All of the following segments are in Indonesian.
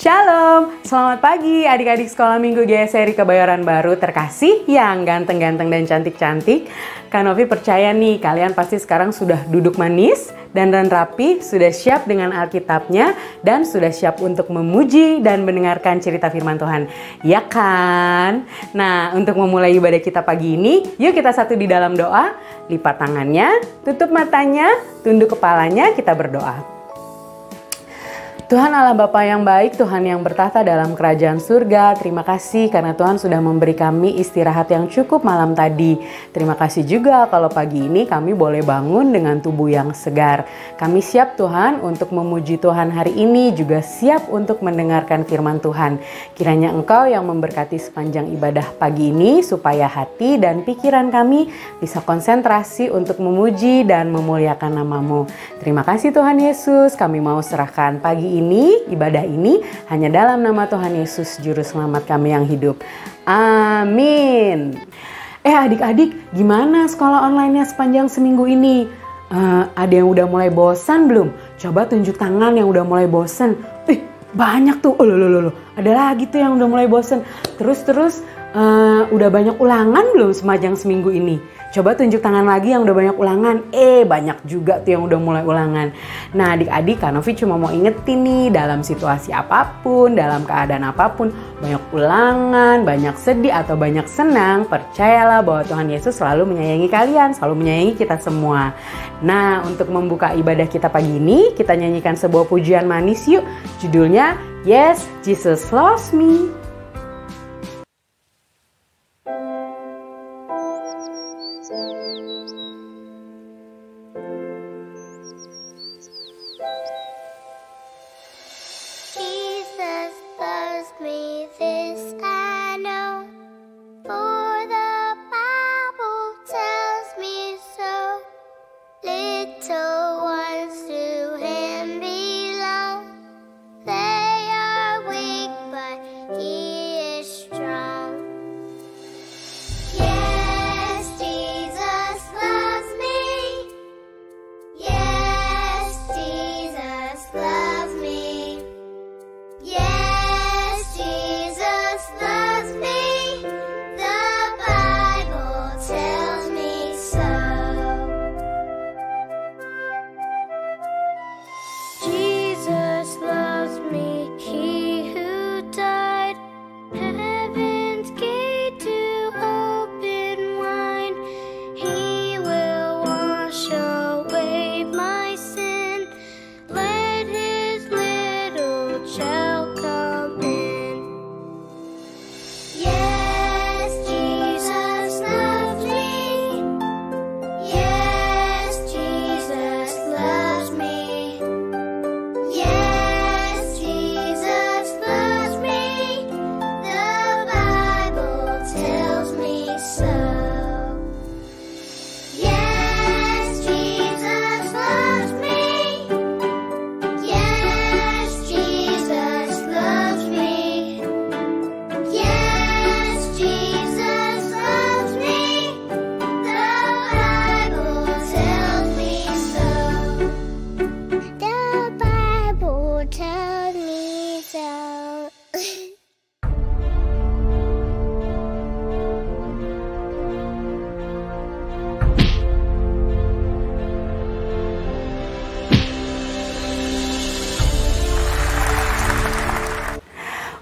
Shalom, selamat pagi adik-adik sekolah minggu GSRI Kebayoran Baru terkasih yang ganteng-ganteng dan cantik-cantik. Kak Novi percaya nih kalian pasti sekarang sudah duduk manis dan rapi, sudah siap dengan Alkitabnya dan sudah siap untuk memuji dan mendengarkan cerita firman Tuhan. Ya kan? Nah, untuk memulai ibadah kita pagi ini, yuk kita satu di dalam doa. Lipat tangannya, tutup matanya, tunduk kepalanya, kita berdoa. Tuhan Allah Bapa yang baik, Tuhan yang bertahta dalam kerajaan surga, terima kasih karena Tuhan sudah memberi kami istirahat yang cukup malam tadi. Terima kasih juga kalau pagi ini kami boleh bangun dengan tubuh yang segar. Kami siap Tuhan untuk memuji Tuhan hari ini, juga siap untuk mendengarkan firman Tuhan. Kiranya Engkau yang memberkati sepanjang ibadah pagi ini, supaya hati dan pikiran kami bisa konsentrasi untuk memuji dan memuliakan nama-Mu. Terima kasih Tuhan Yesus, kami mau serahkan pagi ini, ibadah ini hanya dalam nama Tuhan Yesus Juru Selamat kami yang hidup. Amin. Adik-adik, gimana sekolah online-nya sepanjang seminggu ini? Ada yang udah mulai bosan belum? Coba tunjuk tangan yang udah mulai bosan. Banyak tuh. Loh. Ada lagi tuh yang udah mulai bosan. Terus udah banyak ulangan belum sepanjang seminggu ini? Coba tunjuk tangan lagi yang udah banyak ulangan. Banyak juga tuh yang udah mulai ulangan. Nah adik-adik, Kak Novi cuma mau ingetin nih, dalam situasi apapun, dalam keadaan apapun, banyak ulangan, banyak sedih atau banyak senang, percayalah bahwa Tuhan Yesus selalu menyayangi kalian, selalu menyayangi kita semua. Nah, untuk membuka ibadah kita pagi ini, kita nyanyikan sebuah pujian manis yuk. Judulnya Yes, Jesus Loves Me.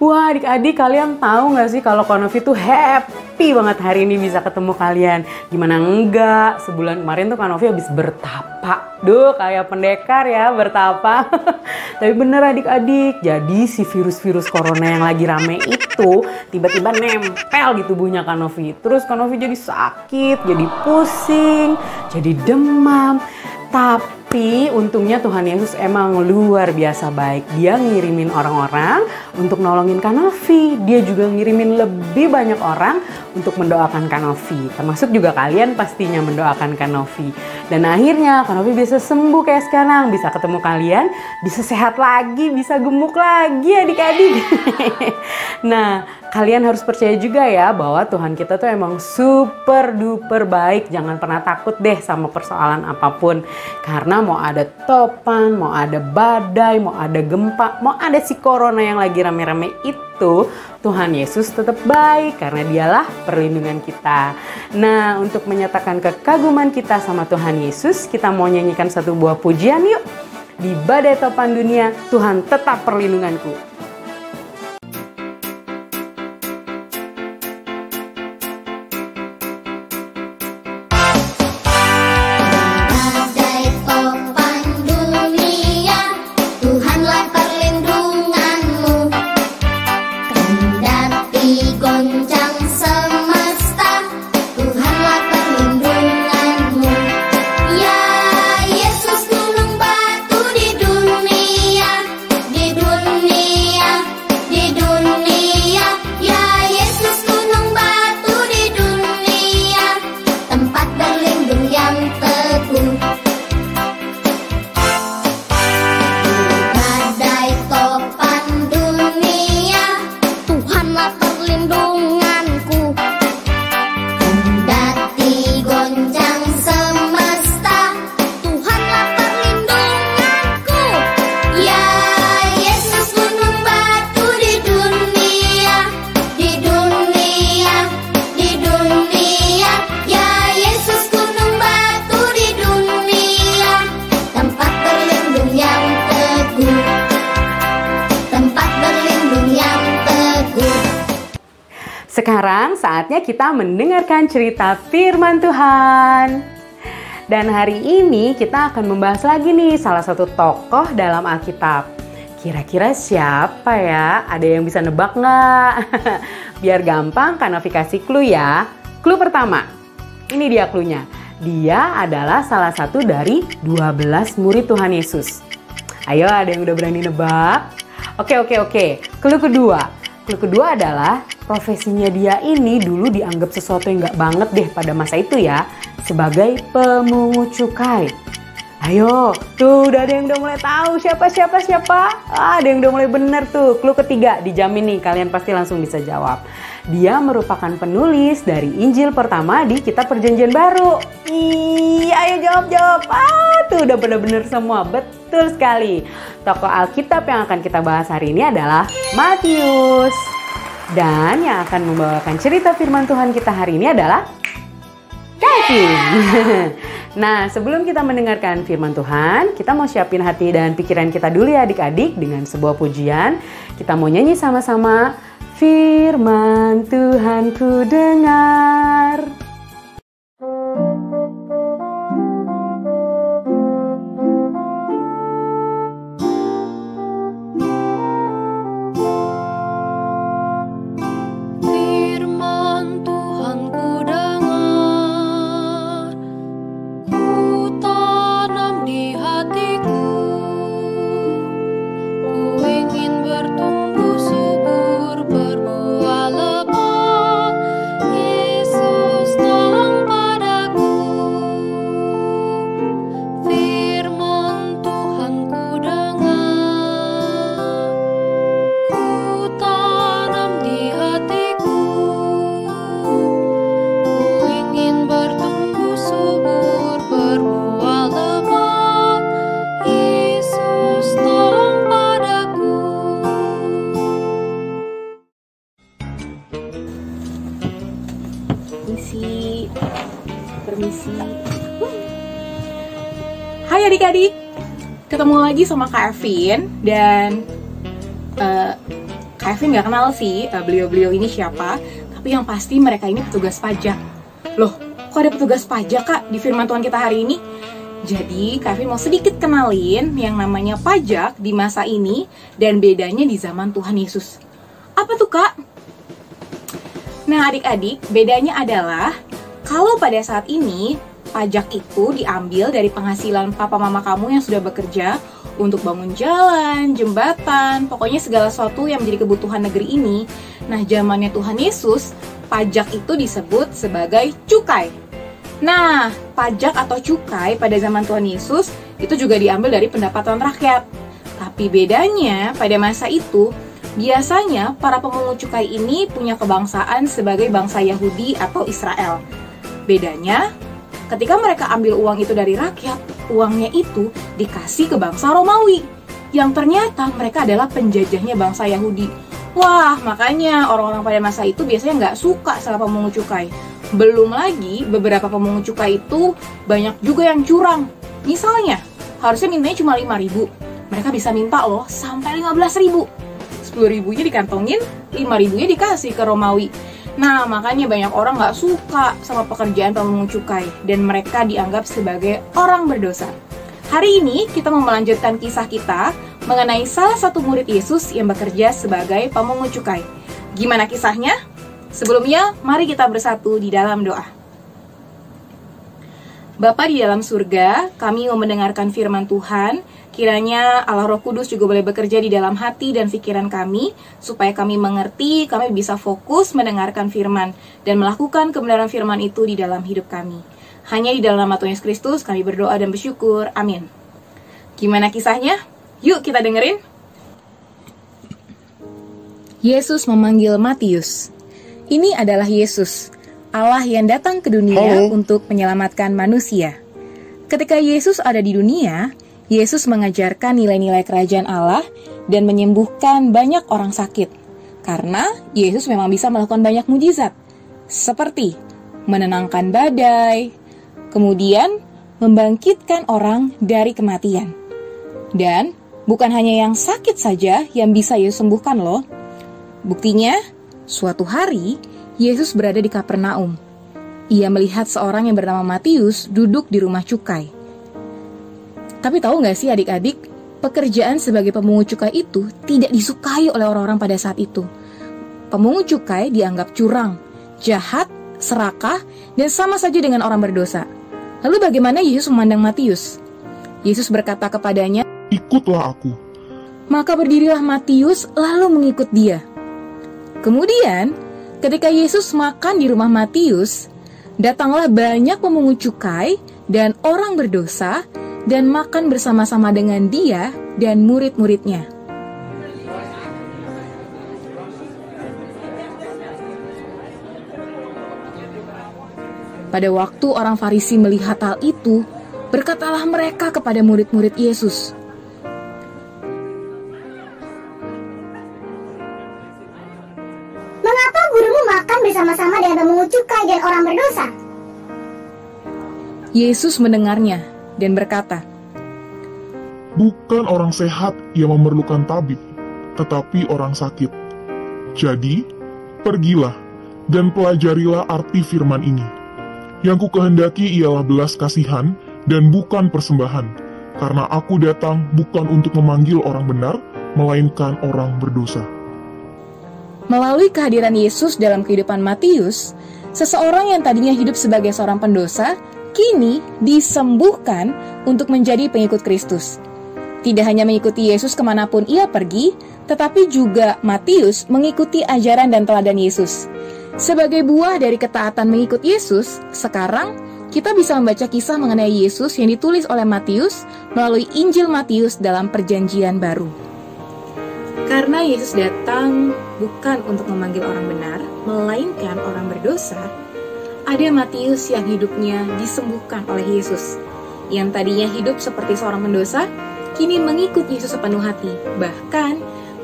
Wah adik-adik, kalian tahu gak sih kalau Kak Novi tuh happy banget hari ini bisa ketemu kalian. Gimana enggak, sebulan kemarin tuh Kak Novi habis bertapa. Duh kayak pendekar ya bertapa. Tapi bener adik-adik, jadi si virus-virus corona yang lagi rame itu tiba-tiba nempel di tubuhnya Kak Novi. Terus Kak Novi jadi sakit, jadi pusing, jadi demam. Tapi untungnya Tuhan Yesus emang luar biasa baik. Dia ngirimin orang-orang untuk nolongin Kak Novi. Dia juga ngirimin lebih banyak orang untuk mendoakan Kak Novi. Termasuk juga kalian pastinya mendoakan Kak Novi. Dan akhirnya Kak Novi bisa sembuh kayak sekarang. Bisa ketemu kalian, bisa sehat lagi, bisa gemuk lagi adik-adik. Nah, kalian harus percaya juga ya bahwa Tuhan kita tuh emang super duper baik. Jangan pernah takut deh sama persoalan apapun. Karena mau ada topan, mau ada badai, mau ada gempa, mau ada si corona yang lagi rame-rame itu, Tuhan Yesus tetap baik karena dialah perlindungan kita. Nah, untuk menyatakan kekaguman kita sama Tuhan Yesus, kita mau nyanyikan satu buah pujian yuk. Di badai topan dunia, Tuhan tetap perlindunganku. Sekarang saatnya kita mendengarkan cerita firman Tuhan. Dan hari ini kita akan membahas lagi nih salah satu tokoh dalam Alkitab. Kira-kira siapa ya? Ada yang bisa nebak nggak? Biar gampang, Kak Novi kasih clue ya. Clue pertama, ini dia cluenya. Dia adalah salah satu dari 12 murid Tuhan Yesus. Ayo, ada yang udah berani nebak? Oke. Clue kedua adalah profesinya dia ini dulu dianggap sesuatu yang gak banget deh pada masa itu ya, sebagai pemungut cukai. Ayo, tuh udah ada yang udah mulai tahu siapa? Ada yang udah mulai bener tuh. Clue ketiga, dijamin nih kalian pasti langsung bisa jawab. Dia merupakan penulis dari Injil pertama di Kitab Perjanjian Baru. Iya, ayo jawab. Tuh udah bener-bener semua, betul sekali. Tokoh Alkitab yang akan kita bahas hari ini adalah Matius. Dan yang akan membawakan cerita firman Tuhan kita hari ini adalah Kevin. Nah, sebelum kita mendengarkan firman Tuhan, kita mau siapin hati dan pikiran kita dulu ya adik-adik dengan sebuah pujian. Kita mau nyanyi sama-sama, firman Tuhan ku dengar. Permisi. Hai adik-adik, ketemu lagi sama Kak Evin. Dan Kak Evin gak kenal sih beliau-beliau ini siapa, tapi yang pasti mereka ini petugas pajak. Loh, kok ada petugas pajak Kak di firman Tuhan kita hari ini? Jadi Kak Evin mau sedikit kenalin yang namanya pajak di masa ini dan bedanya di zaman Tuhan Yesus. Apa tuh Kak? Nah adik-adik, bedanya adalah kalau pada saat ini, pajak itu diambil dari penghasilan papa mama kamu yang sudah bekerja untuk bangun jalan, jembatan, pokoknya segala sesuatu yang menjadi kebutuhan negeri ini. Nah, zamannya Tuhan Yesus, pajak itu disebut sebagai cukai. Nah, pajak atau cukai pada zaman Tuhan Yesus itu juga diambil dari pendapatan rakyat. Tapi bedanya pada masa itu, biasanya para pemungut cukai ini punya kebangsaan sebagai bangsa Yahudi atau Israel. Bedanya, Ketika mereka ambil uang itu dari rakyat, uangnya itu dikasih ke bangsa Romawi, yang ternyata mereka adalah penjajahnya bangsa Yahudi. Wah, makanya orang-orang pada masa itu biasanya nggak suka sama pemungut cukai. Belum lagi, beberapa pemungut cukai itu banyak juga yang curang. Misalnya, harusnya mintanya cuma 5.000, mereka bisa minta loh sampai 15.000. 10.000-nya dikantongin, 5.000-nya dikasih ke Romawi. Nah, makanya banyak orang nggak suka sama pekerjaan pemungut cukai, dan mereka dianggap sebagai orang berdosa. Hari ini kita mau melanjutkan kisah kita mengenai salah satu murid Yesus yang bekerja sebagai pemungut cukai. Gimana kisahnya? Sebelumnya, mari kita bersatu di dalam doa. Bapa di dalam surga, kami mau mendengarkan firman Tuhan. Kiranya Allah Roh Kudus juga boleh bekerja di dalam hati dan pikiran kami, supaya kami mengerti, kami bisa fokus mendengarkan firman, dan melakukan kebenaran firman itu di dalam hidup kami. Hanya di dalam nama Tuhan Yesus Kristus kami berdoa dan bersyukur. Amin. Gimana kisahnya? Yuk kita dengerin. Yesus memanggil Matius. Ini adalah Yesus, Allah yang datang ke dunia untuk menyelamatkan manusia. Ketika Yesus ada di dunia, Yesus mengajarkan nilai-nilai kerajaan Allah dan menyembuhkan banyak orang sakit. Karena Yesus memang bisa melakukan banyak mujizat, seperti menenangkan badai, kemudian membangkitkan orang dari kematian. Dan bukan hanya yang sakit saja yang bisa Yesus sembuhkan loh. Buktinya, suatu hari Yesus berada di Kapernaum. Ia melihat seorang yang bernama Matius duduk di rumah cukai. Tapi tahu nggak sih adik-adik, pekerjaan sebagai pemungut cukai itu tidak disukai oleh orang-orang pada saat itu. Pemungut cukai dianggap curang, jahat, serakah, dan sama saja dengan orang berdosa. Lalu bagaimana Yesus memandang Matius? Yesus berkata kepadanya, "Ikutlah aku." Maka berdirilah Matius lalu mengikut dia. Kemudian, ketika Yesus makan di rumah Matius, datanglah banyak pemungut cukai dan orang berdosa dan makan bersama-sama dengan dia dan murid-muridnya. Pada waktu orang Farisi melihat hal itu, berkatalah mereka kepada murid-murid Yesus, "Mengapa gurumu makan bersama-sama dengan pemungut cukai dan orang berdosa?" Yesus mendengarnya dan berkata, Bukan orang sehat yang memerlukan tabib, tetapi orang sakit. Jadi, pergilah dan pelajarilah arti firman ini. Yang kukehendaki ialah belas kasihan dan bukan persembahan, karena aku datang bukan untuk memanggil orang benar, melainkan orang berdosa. Melalui kehadiran Yesus dalam kehidupan Matius, seseorang yang tadinya hidup sebagai seorang pendosa, kini disembuhkan untuk menjadi pengikut Kristus. Tidak hanya mengikuti Yesus kemanapun ia pergi, tetapi juga Matius mengikuti ajaran dan teladan Yesus. Sebagai buah dari ketaatan mengikut Yesus, sekarang kita bisa membaca kisah mengenai Yesus yang ditulis oleh Matius melalui Injil Matius dalam Perjanjian Baru. Karena Yesus datang bukan untuk memanggil orang benar, melainkan orang berdosa, ada Matius yang hidupnya disembuhkan oleh Yesus. Yang tadinya hidup seperti seorang pendosa, kini mengikut Yesus sepenuh hati. Bahkan,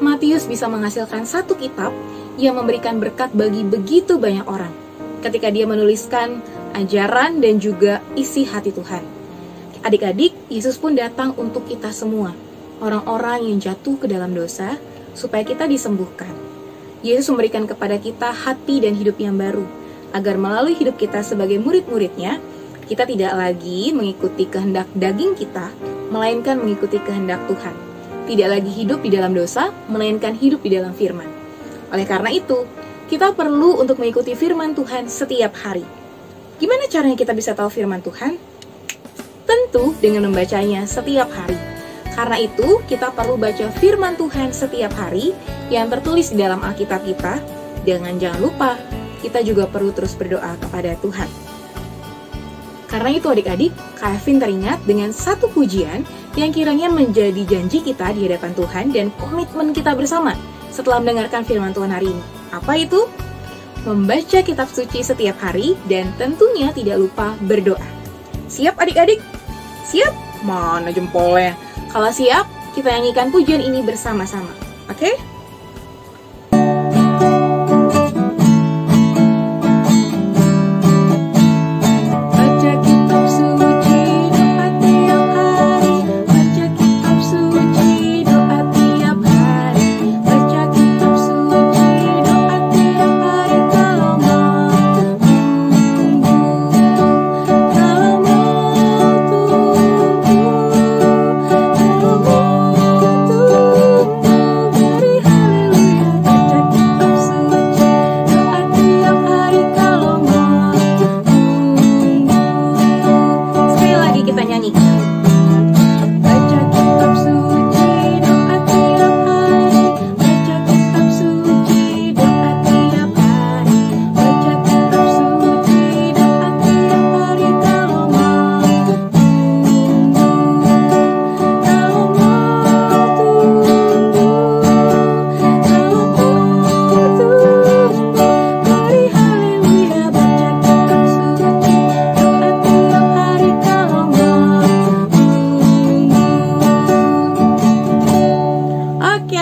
Matius bisa menghasilkan satu kitab yang memberikan berkat bagi begitu banyak orang, ketika dia menuliskan ajaran dan juga isi hati Tuhan. Adik-adik, Yesus pun datang untuk kita semua, orang-orang yang jatuh ke dalam dosa, supaya kita disembuhkan. Yesus memberikan kepada kita hati dan hidup yang baru, agar melalui hidup kita sebagai murid-muridnya, kita tidak lagi mengikuti kehendak daging kita, melainkan mengikuti kehendak Tuhan. Tidak lagi hidup di dalam dosa, melainkan hidup di dalam firman. Oleh karena itu, kita perlu untuk mengikuti firman Tuhan setiap hari. Gimana caranya kita bisa tahu firman Tuhan? Tentu dengan membacanya setiap hari. Karena itu, kita perlu baca firman Tuhan setiap hari yang tertulis di dalam Alkitab kita. Dan jangan lupa, kita juga perlu terus berdoa kepada Tuhan. Karena itu adik-adik, Kak Evin teringat dengan satu pujian yang kiranya menjadi janji kita di hadapan Tuhan dan komitmen kita bersama setelah mendengarkan firman Tuhan hari ini. Apa itu? Membaca kitab suci setiap hari dan tentunya tidak lupa berdoa. Siap adik-adik? Siap? Mana jempolnya? Kalau siap, kita nyanyikan pujian ini bersama-sama. Oke?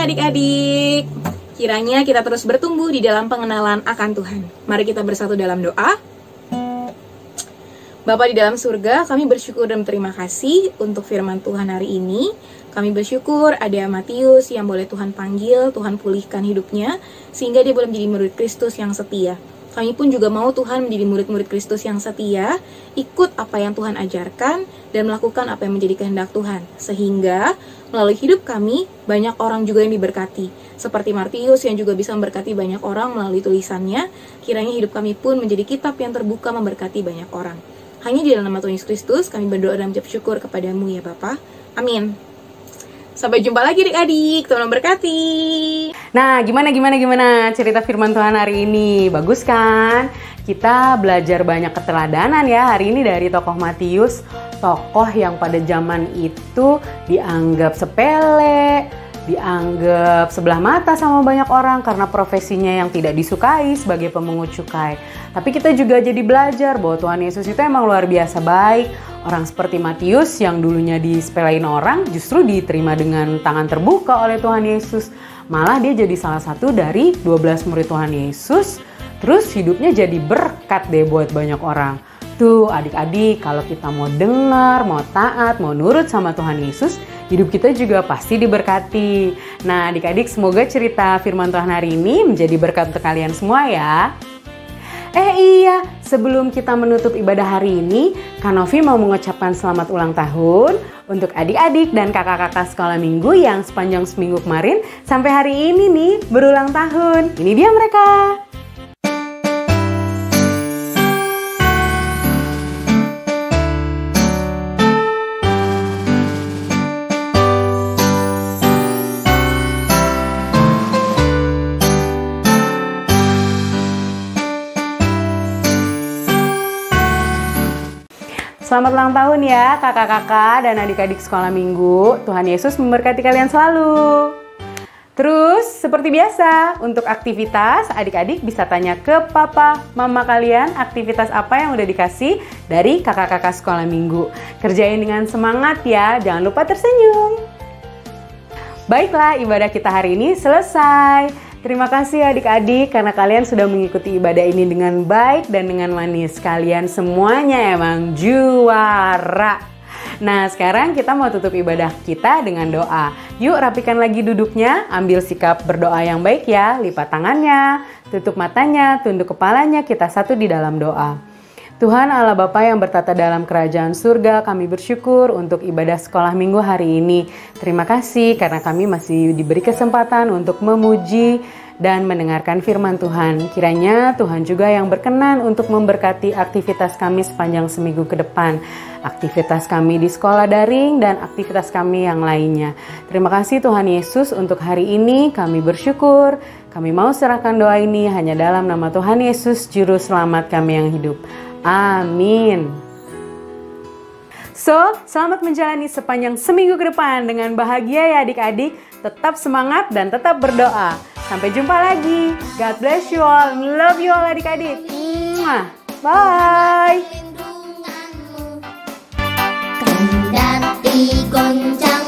Adik-adik, kiranya kita terus bertumbuh di dalam pengenalan akan Tuhan. Mari kita bersatu dalam doa. Bapa di dalam surga, kami bersyukur dan berterima kasih untuk firman Tuhan hari ini. Kami bersyukur ada Matius yang boleh Tuhan panggil, Tuhan pulihkan hidupnya, sehingga dia boleh menjadi murid Kristus yang setia. Kami pun juga mau Tuhan menjadi murid-murid Kristus yang setia, ikut apa yang Tuhan ajarkan, dan melakukan apa yang menjadi kehendak Tuhan. Sehingga melalui hidup kami, banyak orang juga yang diberkati. Seperti Matius yang juga bisa memberkati banyak orang melalui tulisannya, kiranya hidup kami pun menjadi kitab yang terbuka memberkati banyak orang. Hanya di dalam nama Tuhan Yesus Kristus, kami berdoa dan mengucap syukur kepadamu ya Bapa. Amin. Sampai jumpa lagi adik-adik, Tuhan memberkati. Nah, gimana cerita firman Tuhan hari ini? Bagus kan? Kita belajar banyak keteladanan ya hari ini dari tokoh Matius, tokoh yang pada zaman itu dianggap sepele, dianggap sebelah mata sama banyak orang karena profesinya yang tidak disukai sebagai pemungut cukai. Tapi kita juga jadi belajar bahwa Tuhan Yesus itu emang luar biasa baik. Orang seperti Matius yang dulunya disepelein orang justru diterima dengan tangan terbuka oleh Tuhan Yesus. Malah dia jadi salah satu dari 12 murid Tuhan Yesus. Terus hidupnya jadi berkat deh buat banyak orang. Tuh adik-adik, kalau kita mau dengar, mau taat, mau nurut sama Tuhan Yesus, hidup kita juga pasti diberkati. Nah adik-adik, semoga cerita firman Tuhan hari ini menjadi berkat untuk kalian semua ya. Iya, sebelum kita menutup ibadah hari ini, Kak Novi mau mengucapkan selamat ulang tahun untuk adik-adik dan kakak-kakak sekolah minggu yang sepanjang seminggu kemarin sampai hari ini nih berulang tahun. Ini dia mereka. Selamat ulang tahun ya kakak-kakak dan adik-adik sekolah minggu. Tuhan Yesus memberkati kalian selalu. Terus seperti biasa untuk aktivitas adik-adik bisa tanya ke papa, mama kalian aktivitas apa yang udah dikasih dari kakak-kakak sekolah minggu. Kerjain dengan semangat ya, jangan lupa tersenyum. Baiklah, ibadah kita hari ini selesai. Terima kasih adik-adik karena kalian sudah mengikuti ibadah ini dengan baik dan dengan manis. Kalian semuanya emang juara. Nah sekarang kita mau tutup ibadah kita dengan doa. Yuk rapikan lagi duduknya, ambil sikap berdoa yang baik ya. Lipat tangannya, tutup matanya, tunduk kepalanya, kita satu di dalam doa. Tuhan Allah Bapa yang bertata dalam kerajaan surga, kami bersyukur untuk ibadah sekolah minggu hari ini. Terima kasih karena kami masih diberi kesempatan untuk memuji dan mendengarkan firman Tuhan. Kiranya Tuhan juga yang berkenan untuk memberkati aktivitas kami sepanjang seminggu ke depan. Aktivitas kami di sekolah daring dan aktivitas kami yang lainnya. Terima kasih Tuhan Yesus untuk hari ini kami bersyukur. Kami mau serahkan doa ini hanya dalam nama Tuhan Yesus, Juru Selamat kami yang hidup. Amin. So, selamat menjalani sepanjang seminggu ke depan dengan bahagia ya adik-adik. Tetap semangat dan tetap berdoa. Sampai jumpa lagi. God bless you all. Love you all adik-adik. Bye. digoncang